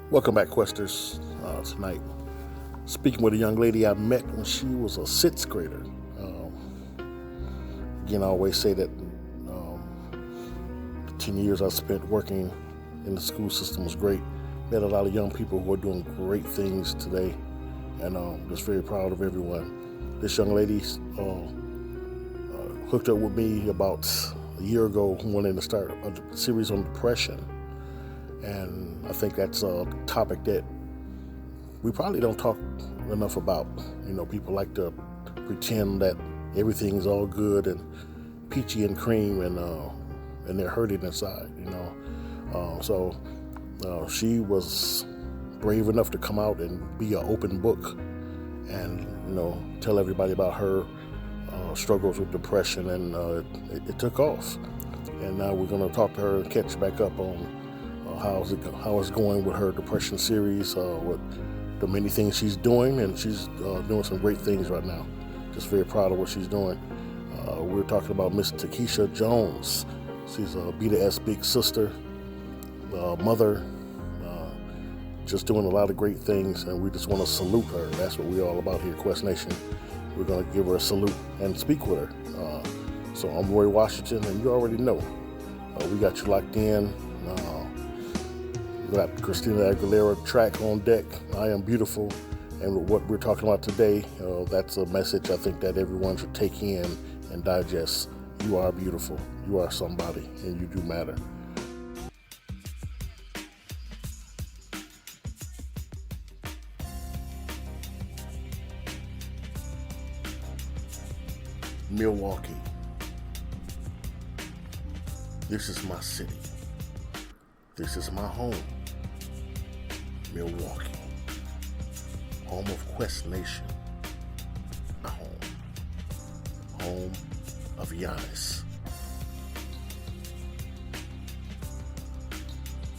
Welcome back, Questers. Tonight, speaking with a young lady I met when she was a sixth grader. Again, I always say that the 10 years I spent working in the school system was great. Met a lot of young people who are doing great things today, and just very proud of everyone. This young lady hooked up with me about a year ago, wanting to start a series on depression. And I think that's a topic that we probably don't talk enough about. You know, people like to pretend that everything's all good and peachy and cream, and they're hurting inside. So she was brave enough to come out and be an open book, and tell everybody about her struggles with depression, and it took off. And now we're going to talk to her and catch back up on how it's going with her depression series, with the many things she's doing, and she's doing some great things right now. Just very proud of what she's doing. We're talking about Miss Takiesha Jones. She's a B2S big sister, mother, just doing a lot of great things, and we just want to salute her. That's what we're all about here, Quest Nation. We're going to give her a salute and speak with her. So I'm Roy Washington, and you already know. We got you locked in. We got Christina Aguilera track on deck, I Am Beautiful. And what we're talking about today, that's a message I think that everyone should take in and digest. You are beautiful. You are somebody, and you do matter. Milwaukee. This is my city. This is my home. Milwaukee. Home of Quest Nation. My home. Home of Giannis.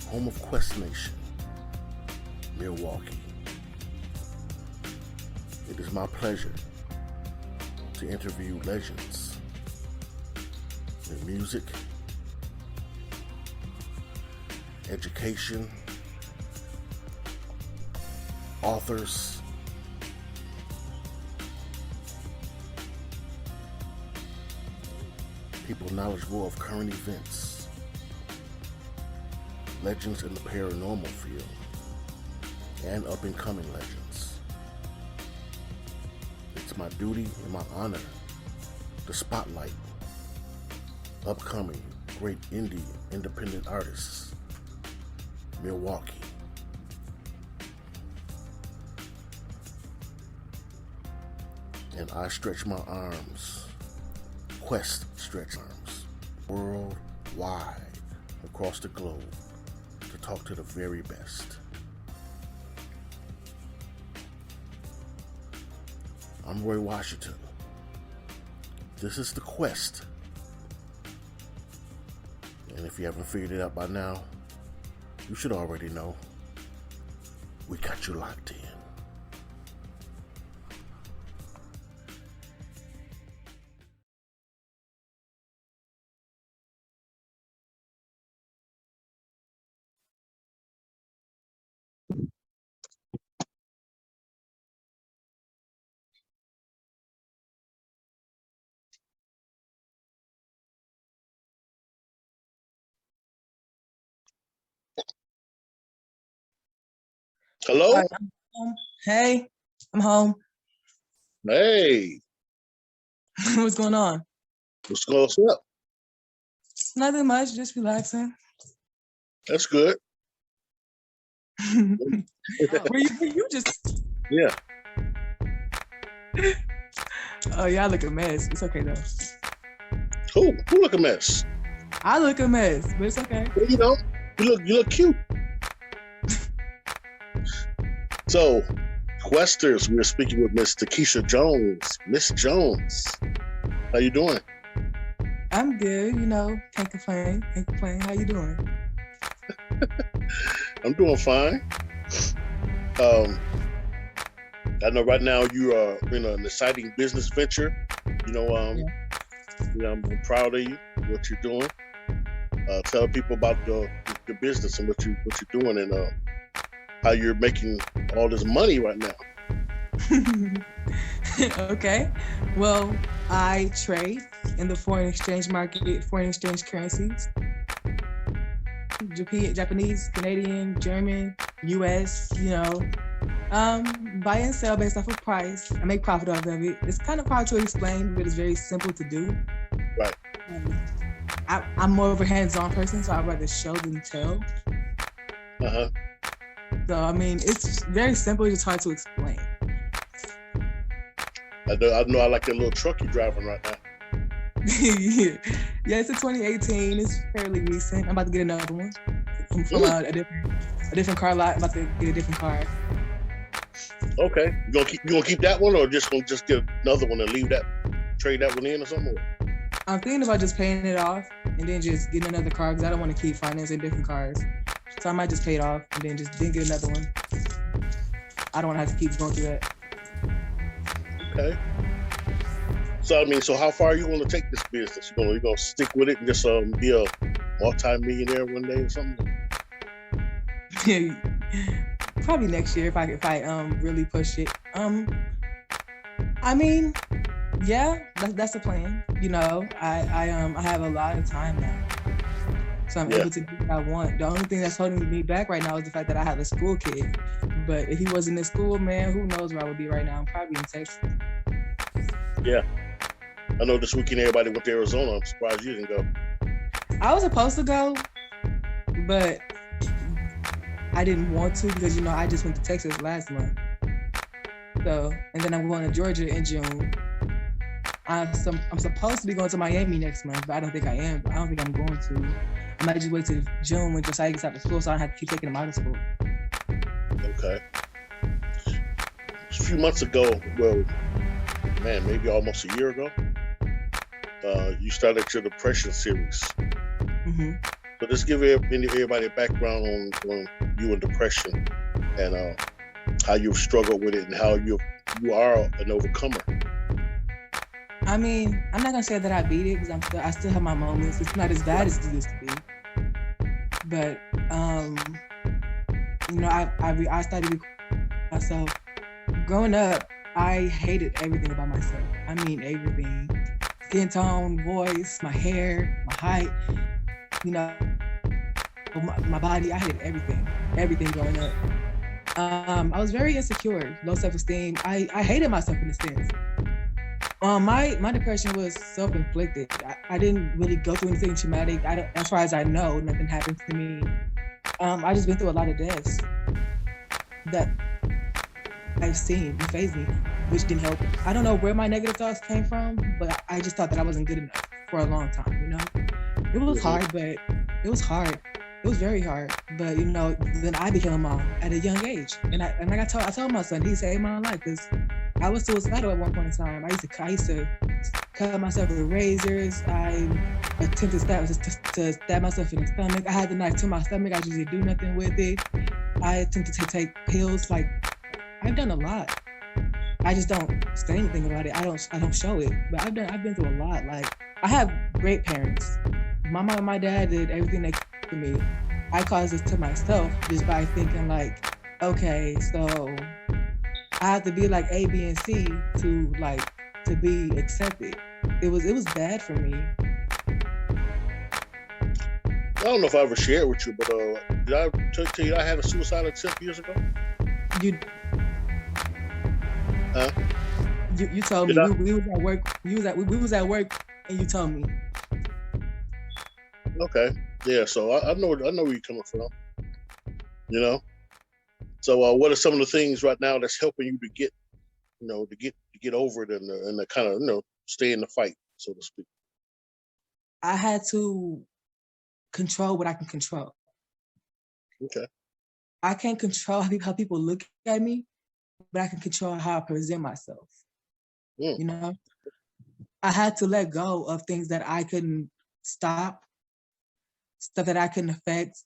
Home of Quest Nation. Milwaukee. It is my pleasure to interview legends in music, education, authors, people knowledgeable of current events, legends in the paranormal field, and up-and-coming legends. It's my duty and my honor to spotlight upcoming great indie independent artists. Milwaukee. And I stretch my arms, Quest stretch arms, worldwide, across the globe, to talk to the very best. I'm Roy Washington. This is the Quest. And if you haven't figured it out by now, you should already know. We got you locked in. Hello? All right, I'm home. Hey, I'm home. Hey, What's going on? what's up? Nothing much, just relaxing. That's good. Were you just? Yeah. Oh yeah, I look a mess. It's okay though. Who look a mess? I look a mess, but it's okay. Well, you look cute. So, Questers, we're speaking with Miss Takiesha Jones. Miss Jones, how you doing? I'm good. Can't complain. How you doing? I'm doing fine. I know right now you are in an exciting business venture. I'm proud of you, what you're doing. Tell people about the business and what you're doing, and how you're making all this money right now. Okay. Well, I trade in the foreign exchange market, foreign exchange currencies. Japanese, Canadian, German, US, buy and sell based off of price. I make profit off of it. It's kind of hard to explain, but it's very simple to do. Right. I'm more of a hands-on person, so I'd rather show than tell. Uh-huh. So, I mean, it's very simple, it's just hard to explain. I know I like that little truck you're driving right now. Yeah, it's a 2018. It's fairly recent. I'm about to get another one from a different car lot. I'm about to get a different car. Okay, you gonna keep that one, or just get another one and trade that one in or something? I'm thinking about just paying it off and then just getting another car because I don't want to keep financing different cars. So I might just pay it off and then get another one. I don't want to have to keep going through that. Okay. So I mean, how far are you going to take this business? You gonna stick with it and just be a multi-millionaire one day or something? Probably next year if I really push it. I mean, yeah, that's the plan. I have a lot of time now, so I'm able to do what I want. The only thing that's holding me back right now is the fact that I have a school kid. But if he wasn't in school, man, who knows where I would be right now? I'm probably in Texas. Yeah. I know this weekend everybody went to Arizona. I'm surprised you didn't go. I was supposed to go, but I didn't want to because, I just went to Texas last month. So, and then I'm going to Georgia in June. I'm supposed to be going to Miami next month, but I don't think I am. I don't think I'm going to. I might just wait till June when Josiah gets out of school so I don't have to keep taking him out of school. Okay. A few months ago, well, man, maybe almost a year ago, you started your depression series. Mm-hmm. So just give everybody a background on you and depression and how you've struggled with it and how you are an overcomer. I mean, I'm not gonna say that I beat it because I still have my moments. It's not as bad as it used to be. But I started recording myself. Growing up, I hated everything about myself. I mean, everything. Skin tone, voice, my hair, my height, my body. I hated everything growing up. I was very insecure, low self-esteem. I hated myself in a sense. My depression was self-inflicted. I didn't really go through anything traumatic. As far as I know, nothing happened to me. I just been through a lot of deaths that I've seen and phased me, which didn't help. I don't know where my negative thoughts came from, but I just thought that I wasn't good enough for a long time, It was hard, but it was hard. It was very hard. But, then I became a mom at a young age. And I told my son, he saved my life because I was suicidal at one point in time. I used to cut myself with razors. I attempted to stab myself in the stomach. I had the knife to my stomach. I just didn't do nothing with it. I attempted to take pills. Like, I've done a lot. I just don't say anything about it. I don't show it. But I've been through a lot. Like, I have great parents. My mom and my dad did everything they could for me. I caused this to myself just by thinking like, okay, so I have to be like A, B, and C to be accepted. It was bad for me. I don't know if I ever shared with you, but did I tell you I had a suicide attempt years ago? Huh? You told me we was at work. We was at work, and you told me. Okay, yeah. So I know where you're coming from. So what are some of the things right now that's helping you to get, to get over it and to kind of stay in the fight, so to speak? I had to control what I can control. Okay. I can't control how people look at me, but I can control how I present myself. I had to let go of things that I couldn't stop, stuff that I couldn't affect.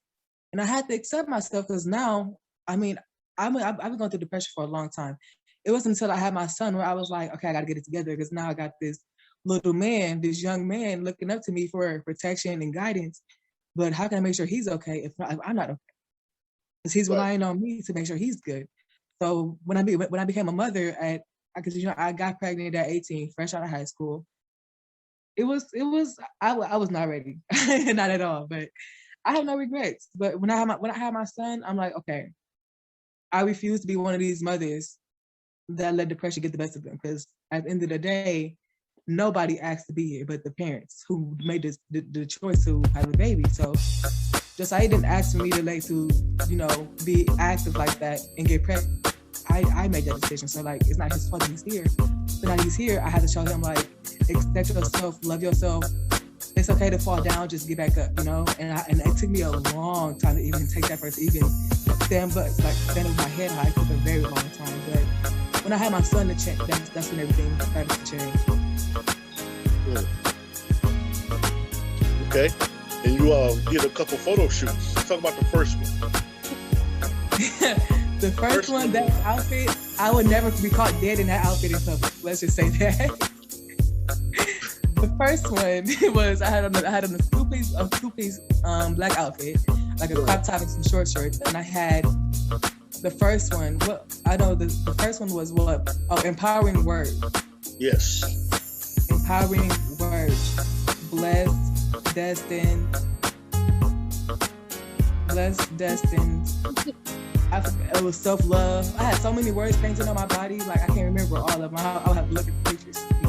And I had to accept myself because now, I mean, I've been going through depression for a long time. It wasn't until I had my son where I was like, okay, I got to get it together because now I got this this young man looking up to me for protection and guidance. But how can I make sure he's okay if I'm not okay? because he's Right. relying on me to make sure he's good. So when I became a mother because I got pregnant at 18, fresh out of high school. I was not ready, not at all. But I have no regrets. But when I had my son, I'm like, okay, I refuse to be one of these mothers that let depression get the best of them. Because at the end of the day, nobody asked to be here but the parents who made the choice to have a baby. So just I didn't ask for me to be active like that and get pregnant. I made that decision. So like it's not his fault he's here. But now he's here, I had to show him like accept yourself, love yourself. It's okay to fall down, just get back up, And it took me a long time to even take that first, even stand with my head high. It took a very long time. But when I had my son to change, that's when everything started to change. Okay. And you did a couple photo shoots. Let's talk about the first one. The first one, that outfit, I would never be caught dead in that outfit in public. Let's just say that. The first one was I had on a two-piece black outfit, like a crop top and some short shorts, and I had the first one. The first one was what? Oh, empowering words. Yes. Empowering words. Blessed, destined. It was self-love. I had so many words painted on my body, like I can't remember all of them. I'll have to look at the pictures to see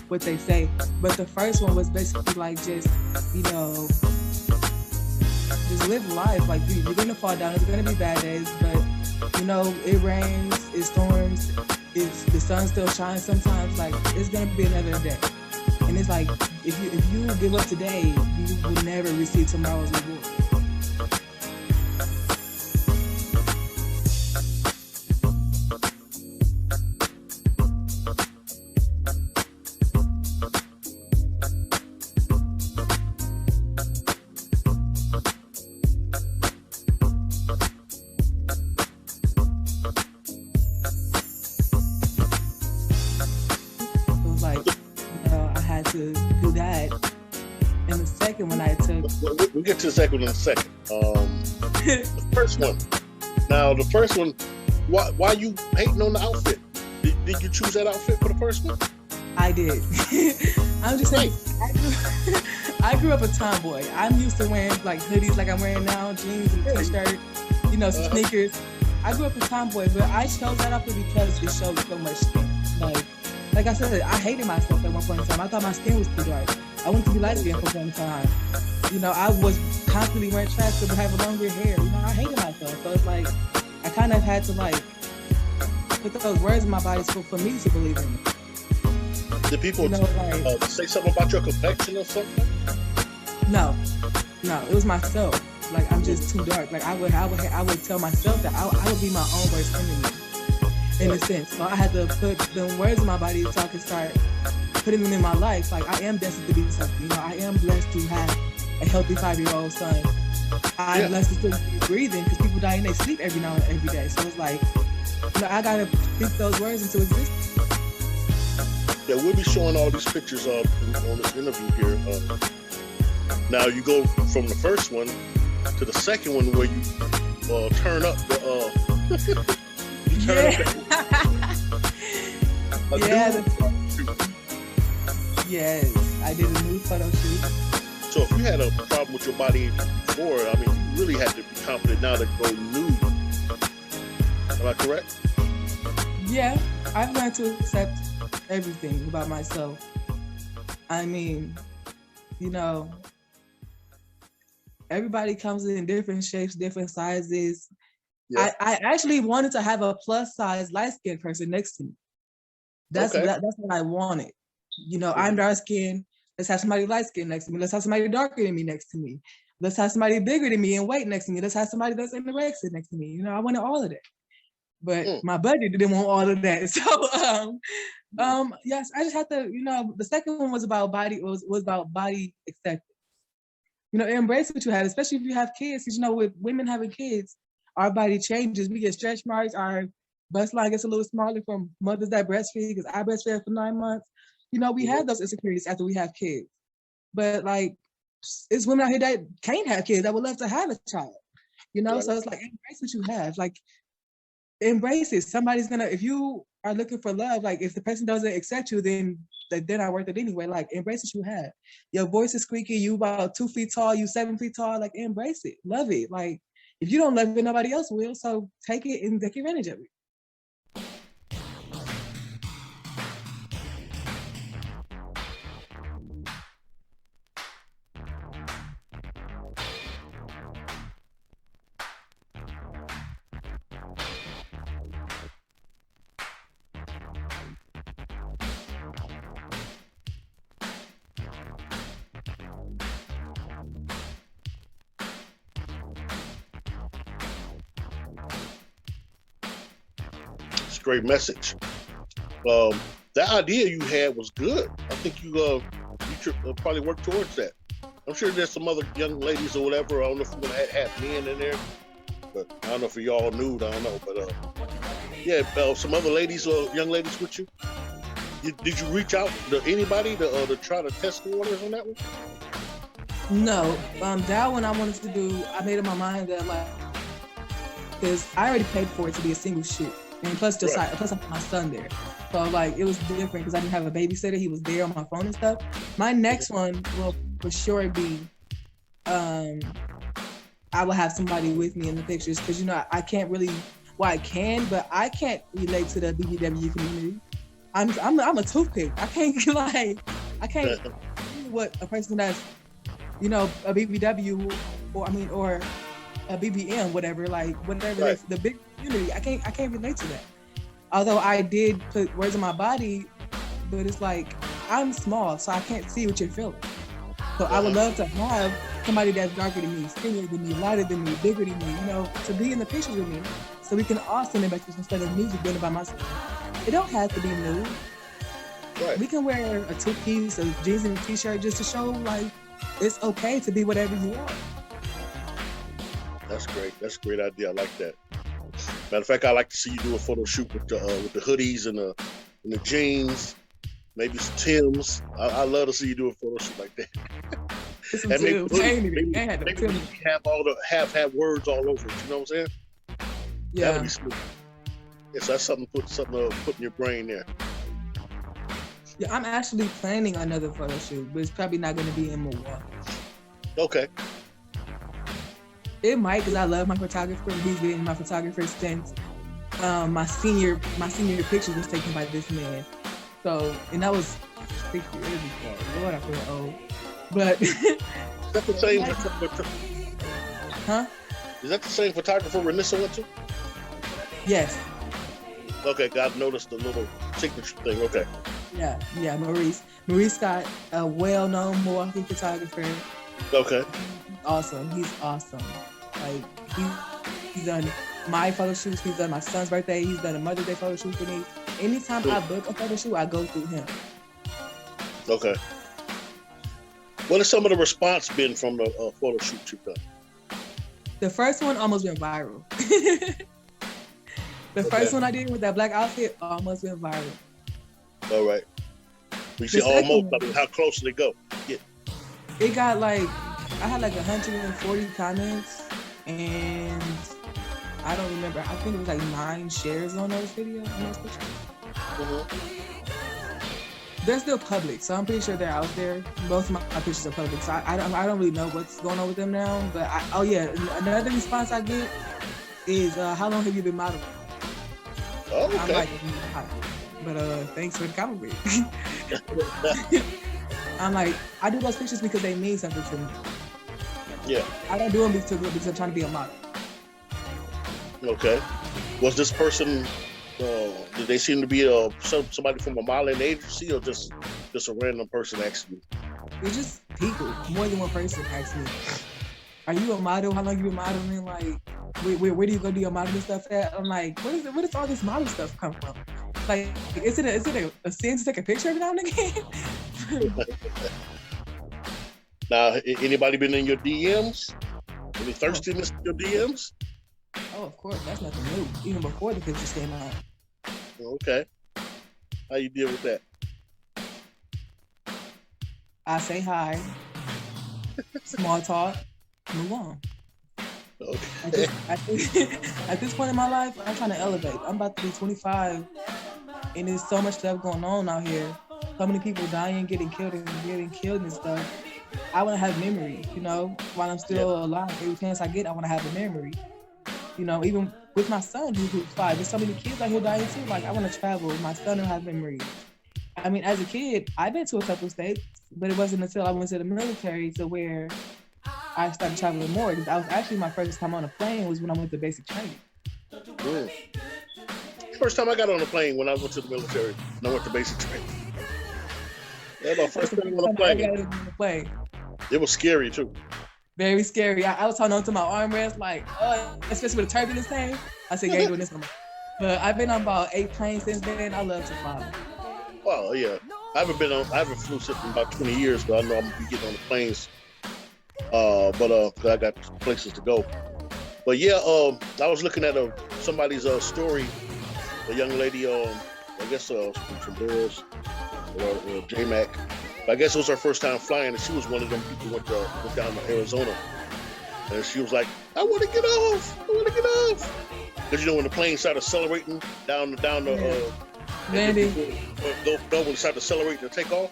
what they say. But the first one was basically like just live life. Like you're gonna fall down. It's gonna be bad days, but it rains, it storms, the sun still shines sometimes. Like it's gonna be another day. And it's like if you give up today, you will never receive tomorrow's reward. We'll get to the second one in a second. The first one. Now, the first one, why you hating on the outfit? Did you choose that outfit for the first one? I did. I'm just saying, I grew up a tomboy. I'm used to wearing like hoodies like I'm wearing now, jeans and t-shirt, some sneakers. I grew up a tomboy, but I chose that outfit because it showed so much skin. Like I said, I hated myself at one point in time. I thought my skin was too dark. I wanted to be light skinned for one time. I was constantly wearing trash to have longer hair. I hated myself. So it's like, I kind of had to put those words in my body for me to believe in it. Did people say something about your complexion or something? No, it was myself. Like I'm just too dark. Like I would tell myself that I would be my own worst enemy in a sense. So I had to put the words in my body so I could start putting them in my life. Like I am destined to be something. I am blessed to have a healthy 5-year-old son. I'm blessed to still be breathing because people die in their sleep every now and every day. So it's like, I gotta speak those words into existence. Yeah, we'll be showing all these pictures on this interview here. Now you go from the first one to the second one where you turn up the Yes, I did a new photo shoot. So if you had a problem with your body before, you really had to be confident now to go nude. Am I correct? Yeah, I've learned to accept everything about myself. Everybody comes in different shapes, different sizes. Yeah. I actually wanted to have a plus size light skinned person next to me. That's what I wanted. I'm dark skinned. Let's have somebody light skinned next to me. Let's have somebody darker than me next to me. Let's have somebody bigger than me in weight next to me. Let's have somebody that's anorexic next to me. I wanted all of that. But my budget didn't want all of that. So yes, I just had to, the second one was about body, was about body acceptance. Embrace what you have, especially if you have kids. Because with women having kids, our body changes. We get stretch marks, our bust line gets a little smaller from mothers that breastfeed, because I breastfed for 9 months. We have those insecurities after we have kids. But it's women out here that can't have kids, that would love to have a child. You know, Right. so it's like embrace what you have. Like embrace it. Somebody's gonna, if you are looking for love, like if the person doesn't accept you, then they're not worth it anyway. Like embrace what you have. Your voice is squeaky, you about 2 feet tall, you 7 feet tall, like embrace it. Love it. Like if you don't love it, nobody else will. So take it and take advantage of it. It's a great message. That idea you had was good. I think you should probably work towards that. I'm sure there's some other young ladies or whatever. I don't know if you're gonna have men in there, but I don't know if y'all nude. I don't know, but yeah, some other ladies or young ladies with you. Did you reach out to anybody to try to test the waters on that one? No, that one I wanted to do. I made up my mind that like, because I already paid for it to be a single shoot, and plus just Right. plus I put my son there, so like it was different because I didn't have a babysitter. He was there on my phone and stuff. My next one will for sure be, I will have somebody with me in the pictures because you know I can't really. Well, I can, but I can't relate to the BBW community. I'm a toothpick. I can't I can't what a person that's, you know, a BBW or a BBM, whatever, like whatever Right. the big community. I can't relate to that. Although I did put words in my body, but it's like I'm small, so I can't see what you're feeling. So I would love to have somebody that's darker than me, skinnier than me, lighter than me, bigger than me, you know, to be in the pictures with me, so we can all send it back to instead of me just doing it by myself. It don't have to be nude. Right. We can wear a two-piece, a jeans and a t-shirt just to show like it's okay to be whatever you are. That's great. That's a great idea. I like that. Matter of fact, I like to see you do a photo shoot with the hoodies and the jeans, maybe some Timbs. I love to see you do a photo shoot like that. And maybe have all the have words all over it. You know what I'm saying? Yeah. That would be smooth. Yes, that's something to put in your brain there. Yeah, I'm actually planning another photo shoot, but it's probably not going to be in Milwaukee. Okay. It might, because I love my photographer. He's been my photographer since my senior picture was taken by this man. So, and that was 6 years ago. Lord, I feel old. But Is that the same? Huh? Is that the same photographer Renissa went to? Yes. Okay, God noticed the little signature thing. Okay. Yeah, Maurice. Maurice got a well-known Milwaukee photographer. Okay. He's awesome. Like he's done my photo shoots, he's done my son's birthday, he's done a Mother's Day photo shoot for me. Anytime I book a photo shoot, I go through him. Okay. What has some of the response been from the photo shoot you've done? The first one almost went viral. The first one I did with that black outfit almost went viral. All right. We see almost, I mean, how close did it go? Yeah. It got like, I had like 140 comments, and I don't remember. I think it was like 9 shares on those videos, on those pictures. They're still public, so I'm pretty sure they're out there. Both of my pictures are public, so I don't really know what's going on with them now. But another response I get is, how long have you been modeling? Oh, okay. I'm like, but thanks for the compliment. I'm like, I do those pictures because they mean something to me. Yeah. I don't do them because I'm trying to be a model. Okay. Was this person? Did they seem to be somebody from a modeling agency, or just a random person asking you? It's just people. More than one person asked me, "Are you a model? How long you been modeling? Like, where do you go do your modeling stuff at?" I'm like, "Where does all this model stuff come from? Like, is it a sin to take a picture every now and again?" Now, anybody been in your DMs? Any thirstiness in your DMs? Oh, of course. That's nothing new. Even before the pictures came out. Okay. How you deal with that? I say hi. Small talk. Move on. Okay. At this point in my life, I'm trying to elevate. I'm about to be 25, and there's so much stuff going on out here. So many people dying, getting killed and stuff. I want to have memories, while I'm still alive. Every chance I get, I want to have a memory. Even with my son who's 5, there's so many kids out here dying too. Like, I want to travel. My son will have memories. I mean, as a kid, I've been to a couple of states, but it wasn't until I went to the military to where I started traveling more. Because I was actually, my first time on a plane was when I went to basic training. Mm. First time I got on a plane when I went to the military, and I went to basic training. Yeah, my first time on a plane. It was scary too. Very scary. I was holding on to my armrest, like, especially with the turbulence thing. I said, "Yeah, doing this no more." But I've been on about 8 planes since then. I love to fly. Wow, yeah. I haven't flew since about 20 years, but I know I'm gonna be getting on the planes. But I got places to go. But yeah, I was looking at somebody's story. A young lady, I guess from Burroughs or J-Mac. I guess it was her first time flying, and she was one of them people who went down to Arizona, and she was like, "I want to get off," because when the plane started accelerating down the landing, when it started accelerating to take off.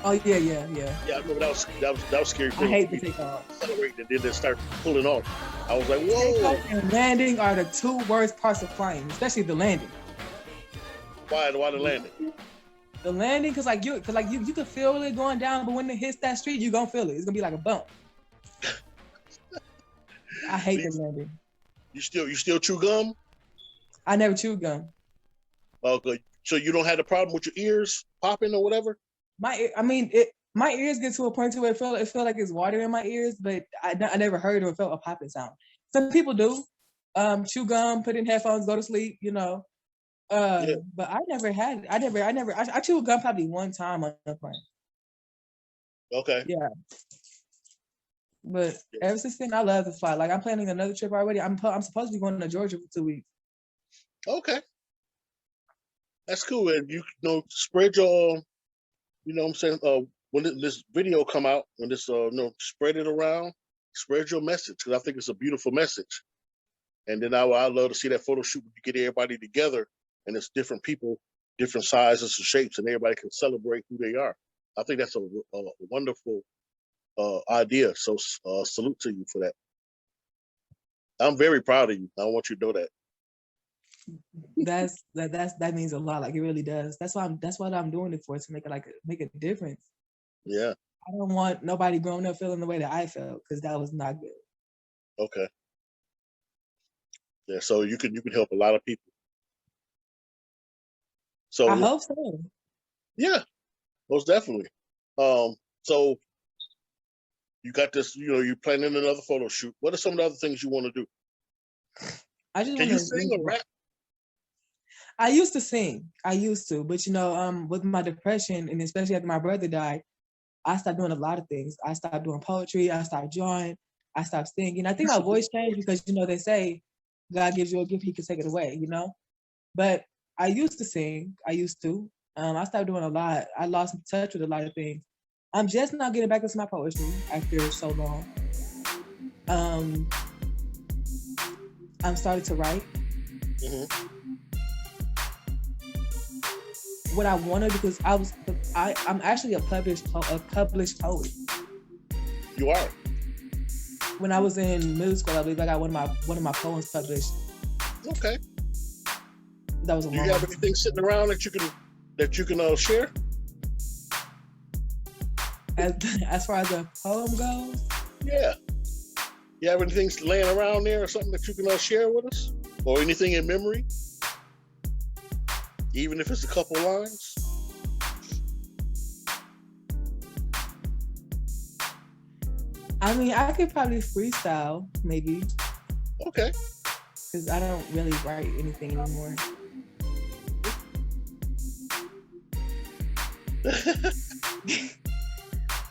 Oh yeah. Yeah, I remember that was scary. I hate to take off. Accelerating and then they start pulling off. I was like, whoa. Takeoff and landing are the 2 worst parts of flying, especially the landing. Why the landing? The landing, cause you can feel it going down, but when it hits that street, you gonna feel it. It's gonna be like a bump. I hate the landing. You still chew gum? I never chew gum. Oh, good. So you don't have the problem with your ears popping or whatever? My ears get to a point to where it feel like it's water in my ears, but I never heard or felt a popping sound. Some people do. Chew gum, put in headphones, go to sleep, But I never had. I chewed gum probably one time on a plane. Okay. Yeah. But ever since then, I love to fly. Like, I'm planning another trip already. I'm supposed to be going to Georgia for 2 weeks. Okay. That's cool. And spread your, what I'm saying, when this video come out, when this, spread it around, spread your message, because I think it's a beautiful message. And then I'd love to see that photo shoot when you get everybody together, and it's different people, different sizes and shapes, and everybody can celebrate who they are. I think that's a wonderful idea. So salute to you for that. I'm very proud of you. I want you to know that. That means a lot. Like, it really does. That's what I'm doing it for, to make a difference. Yeah. I don't want nobody growing up feeling the way that I felt, because that was not good. Okay. Yeah. So you can help a lot of people. So I hope so. Yeah, most definitely. So you got this. You're planning another photo shoot. What are some of the other things you want to do? Can you sing or rap? I used to sing. But with my depression, and especially after my brother died, I stopped doing a lot of things. I stopped doing poetry. I stopped drawing. I stopped singing. I think my voice changed because they say God gives you a gift, He can take it away. But I used to sing. I stopped doing a lot. I lost touch with a lot of things. I'm just now getting back into my poetry after so long. I'm starting to write. Mm-hmm. What I wanted, because I'm actually a published poet. You are. When I was in middle school, I believe I got one of my poems published. Okay. That was a. Do you have anything sitting around that you can share? As far as the poem goes? Yeah. You have anything laying around there or something that you can share with us? Or anything in memory? Even if it's a couple lines? I mean, I could probably freestyle, maybe. Okay. Because I don't really write anything anymore.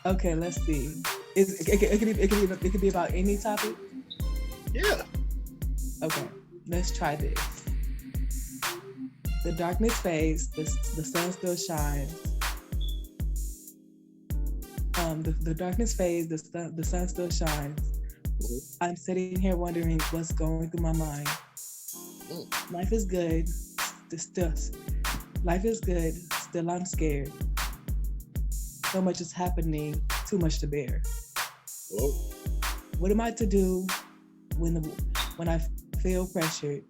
Okay, let's see. It could be about any topic? Yeah. Okay, let's try this. The darkness fades, the sun still shines. The darkness fades, the sun still shines. I'm sitting here wondering what's going through my mind. Mm. Life is good. Still, life is good. Still, I'm scared. So much is happening. Too much to bear. Whoa. What am I to do when the when I feel pressured?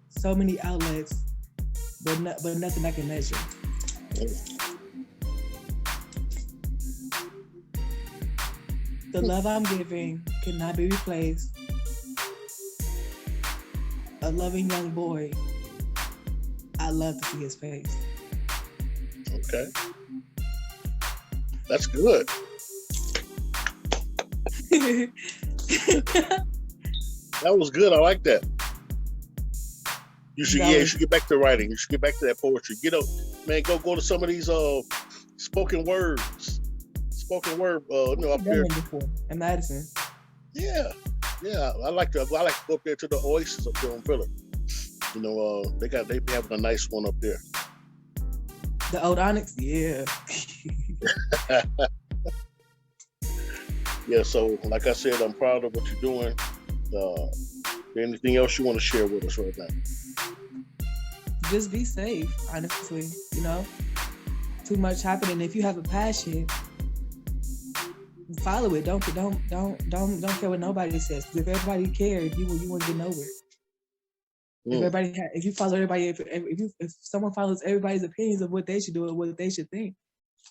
So many outlets, but nothing I can measure. Mm. The love I'm giving cannot be replaced. A loving young boy, I love to see his face. Okay. That's good. That was good. I like that. You should, That yeah, you was should get back to writing. You should get back to that poetry. Get up, man. Go to some of these spoken words, up done there. it before in Madison. Yeah, yeah. I like to go up there to the Oasis up there on Phillip. They be having a nice one up there. The old Onyx, yeah. Yeah. So, like I said, I'm proud of what you're doing. Anything else you want to share with us right now? Just be safe, honestly. Too much happening. If you have a passion, follow it. Don't care what nobody says. 'Cause if everybody cared, you wouldn't get nowhere. Mm. If you follow everybody, if someone follows everybody's opinions of what they should do or what they should think,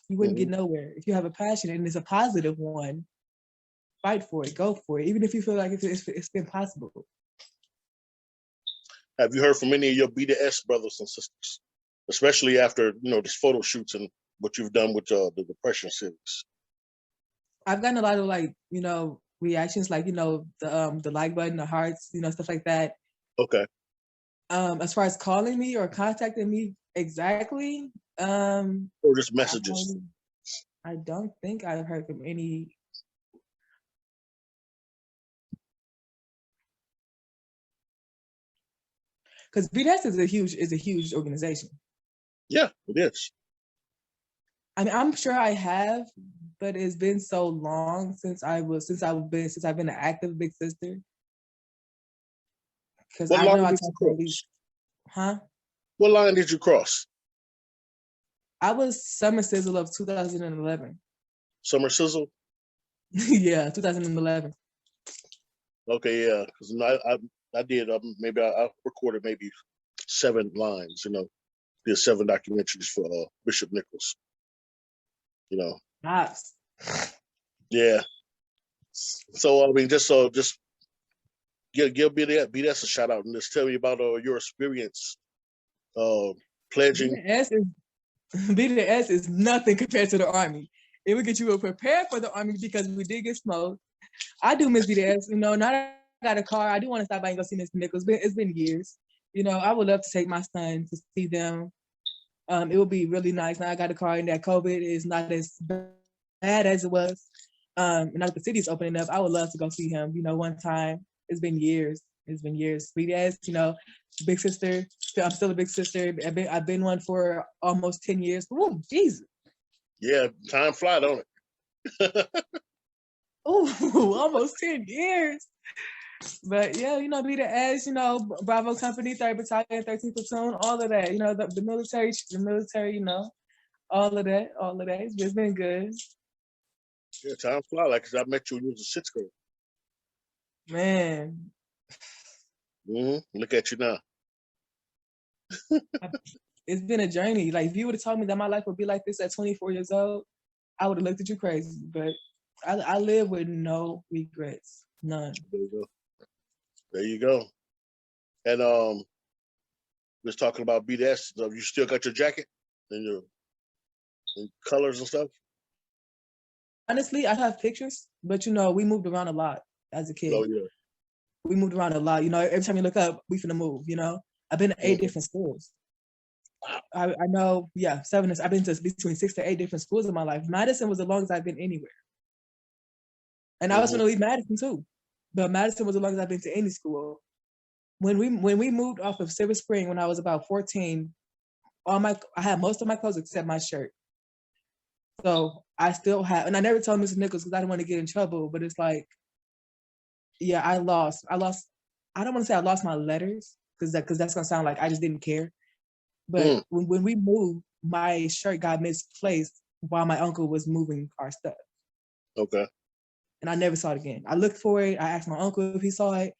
you wouldn't get Mm-hmm. nowhere. If you have a passion and it's a positive one, fight for it, go for it, even if you feel like it's impossible. Have you heard from any of your BDS brothers and sisters, especially after this photo shoots and what you've done with the Depression series? I've gotten a lot of reactions, like the like button, the hearts, stuff like that. Okay. As far as calling me or contacting me exactly, Or just messages? I don't think I've heard from any. Because BDS is a huge organization. Yeah, it is. I mean, I'm sure I have, but it's been so long since I've been an active big sister. Because What I know line I did you talked to at cross? least, huh? What line did you cross? I was Summer Sizzle of 2011. Summer Sizzle? Yeah, 2011. Okay, yeah. Because I did. Maybe I recorded maybe 7 lines. Did 7 documentaries for Bishop Nichols. Pops. Yeah. So I mean, just give BDS a shout out and just tell me about your experience pledging. BDS is nothing compared to the Army. It would get you prepared for the Army because we did get smoked. I do miss BDS. Now I got a car. I do want to stop by and go see Mr. Nichols. It's been years. I would love to take my son to see them. It would be really nice. Now I got a car and that COVID is not as bad as it was. And now the city's opening up, I would love to go see him, one time. It's been years. BDS, big sister. I'm still a big sister. I've been one for almost 10 years. Oh, Jesus. Yeah, time fly, don't it? Oh, almost 10 years. But yeah, BDS, Bravo Company, 3rd Battalion, 13th Platoon, all of that. The military, all of that. It's been good. Yeah, time fly. Like I met you when you was a 6th grade. Man. Look at you now. It's been a journey. Like, if you would have told me that my life would be like this at 24 years old, I would have looked at you crazy. But I live with no regrets. None. There you go. There you go. And just talking about BDS, you still got your jacket and your colors and stuff? Honestly, I have pictures, but we moved around a lot as a kid. Oh yeah. We moved around a lot. Every time you look up, we finna move. I've been to 8 different schools. I know, yeah, 7. I've been to between 6 to 8 different schools in my life. Madison was the longest I've been anywhere. And I was going to leave Madison too. But Madison was the longest I've been to any school. When we moved off of Silver Spring when I was about 14, I had most of my clothes except my shirt. So I still have, and I never told Mr. Nichols because I didn't want to get in trouble, but it's like, yeah, I lost. I don't want to say I lost my letters because that's gonna sound like I just didn't care. But when we moved, my shirt got misplaced while my uncle was moving our stuff. Okay. And I never saw it again. I looked for it. I asked my uncle if he saw it.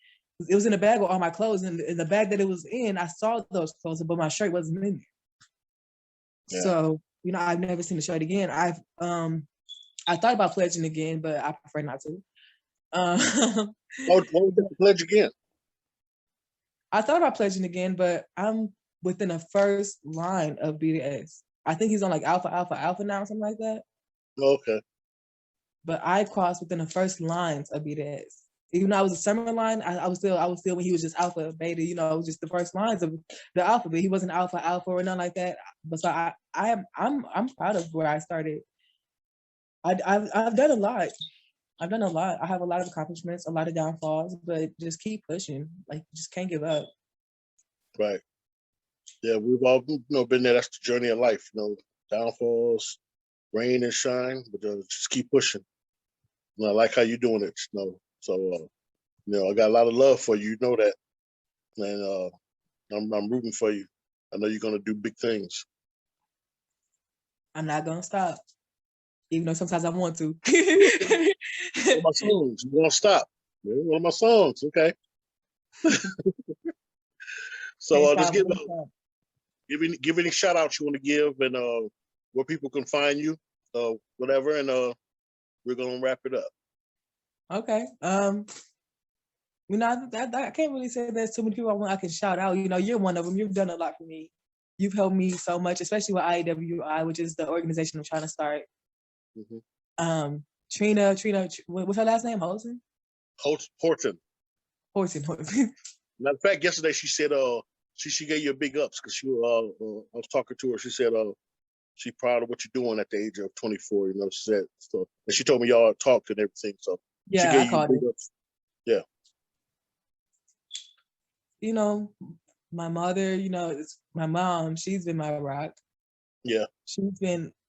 It was in a bag with all my clothes, and in the bag that it was in, I saw those clothes, but my shirt wasn't in there. Yeah. So, I've never seen the shirt again. I thought about pledging again, but I prefer not to. What was that pledge again? I thought about pledging again, but I'm within the first line of BDS. I think he's on like Alpha now or something like that. Okay. But I crossed within the first lines of BDS. Even though I was a summer line, I was still when he was just Alpha, Beta, just the first lines of the alphabet. He wasn't Alpha or nothing like that. But so I'm proud of where I started. I've done a lot. I've done a lot. I have a lot of accomplishments, a lot of downfalls, but just keep pushing. Like, just can't give up. Right. Yeah, we've all been there. That's the journey of life. Downfalls, rain and shine, but just keep pushing. I like how you're doing it. So I got a lot of love for you. You know that, and I'm rooting for you. I know you're gonna do big things. I'm not gonna stop, even though sometimes I want to. One of my songs, you won't stop. One of my songs, okay. So just give any shout outs you want to give, and where people can find you, whatever, and we're gonna wrap it up. Okay. I can't really say there's too many people I can shout out. You're one of them. You've done a lot for me. You've helped me so much, especially with IAWI, which is the organization I'm trying to start. Mm-hmm. Trina, what's her last name? Horton. Horton. Matter of fact, yesterday she said she gave you a big ups because I was talking to her. She said she's proud of what you're doing at the age of 24. She said so, and she told me y'all talked and everything. So yeah, she gave I called you big ups. Yeah. My mother, my mom, she's been my rock. Yeah.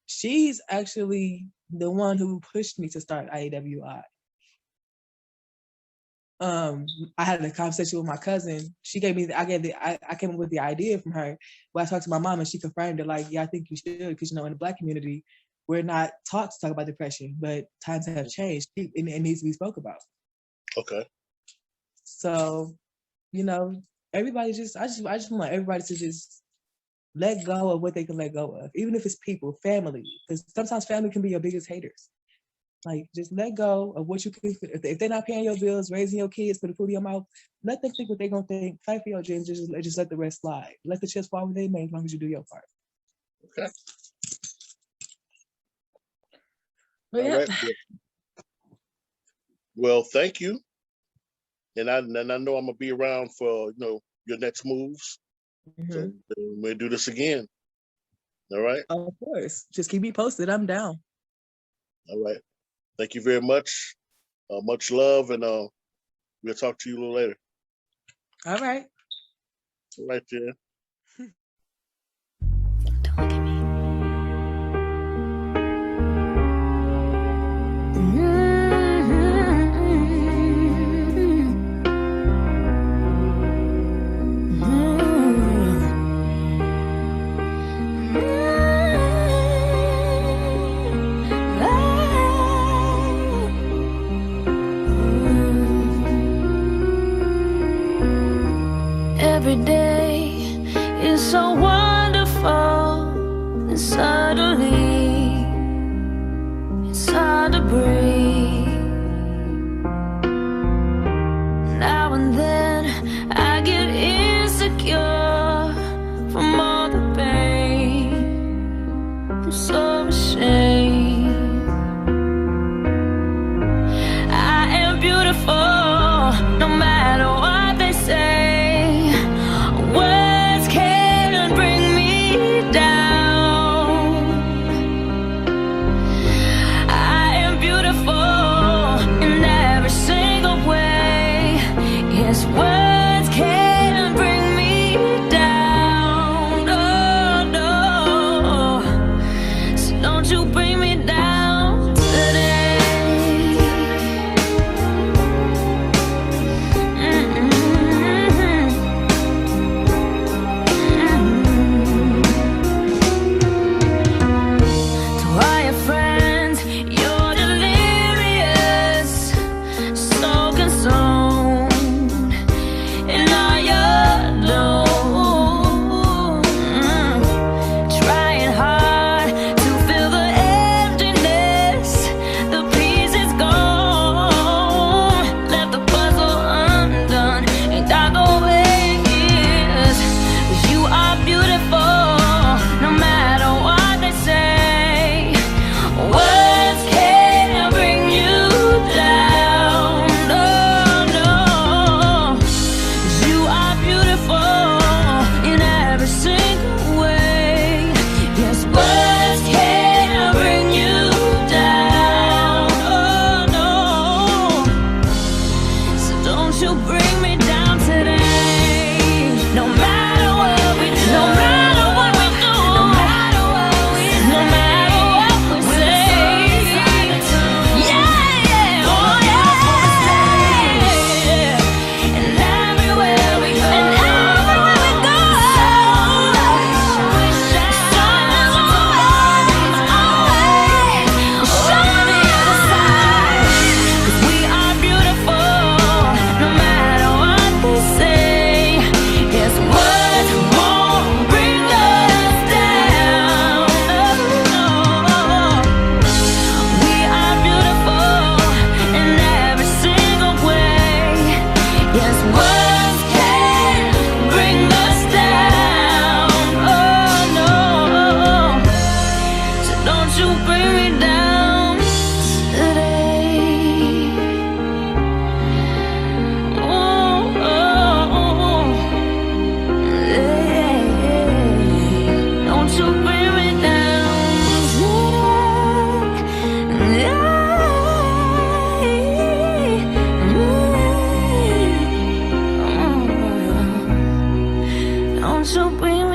She's actually the one who pushed me to start IAWI. I had a conversation with my cousin. She gave me, I came up with the idea from her. When I talked to my mom and she confirmed it, like, yeah, I think you should, because in the Black community, we're not taught to talk about depression, but times have changed and it needs to be spoke about. Okay. So, everybody I just want everybody to just let go of what they can let go of, even if it's people, family, because sometimes family can be your biggest haters. Like, just let go of what you can. If they're not paying your bills, raising your kids, putting food in your mouth, let them think what they're gonna think. Fight for your dreams. Just let the rest slide. Let the chips fall where they may, as long as you do your part. Okay. But yeah. Right. Well, thank you. And I know I'm gonna be around for your next moves. Mm-hmm. So we'll do this again. All right. Of course. Just keep me posted. I'm down. All right. Thank you very much. Much love, and we'll talk to you a little later. All right. All right, yeah. Every day is so wonderful, and suddenly it's hard to breathe. Now and then I get insecure from all the pain. I'm so ashamed. I am beautiful, no matter what they say. Words can't bring me down, oh no, so don't you bring me down. you bring me down today. No matter what we do, no matter what we do, no matter what we say, no matter what we say. Yeah, yeah, oh yeah. And everywhere we go, and everywhere we go, sun is always on the other side. 'Cause we are beautiful, no matter what they say. Yes, words won't bring us down. We are beautiful in every single way. Yes, words can't bring us down. Oh no, so don't you bring me down today. Oh, yeah. Don't you bring me down today. Don't you bring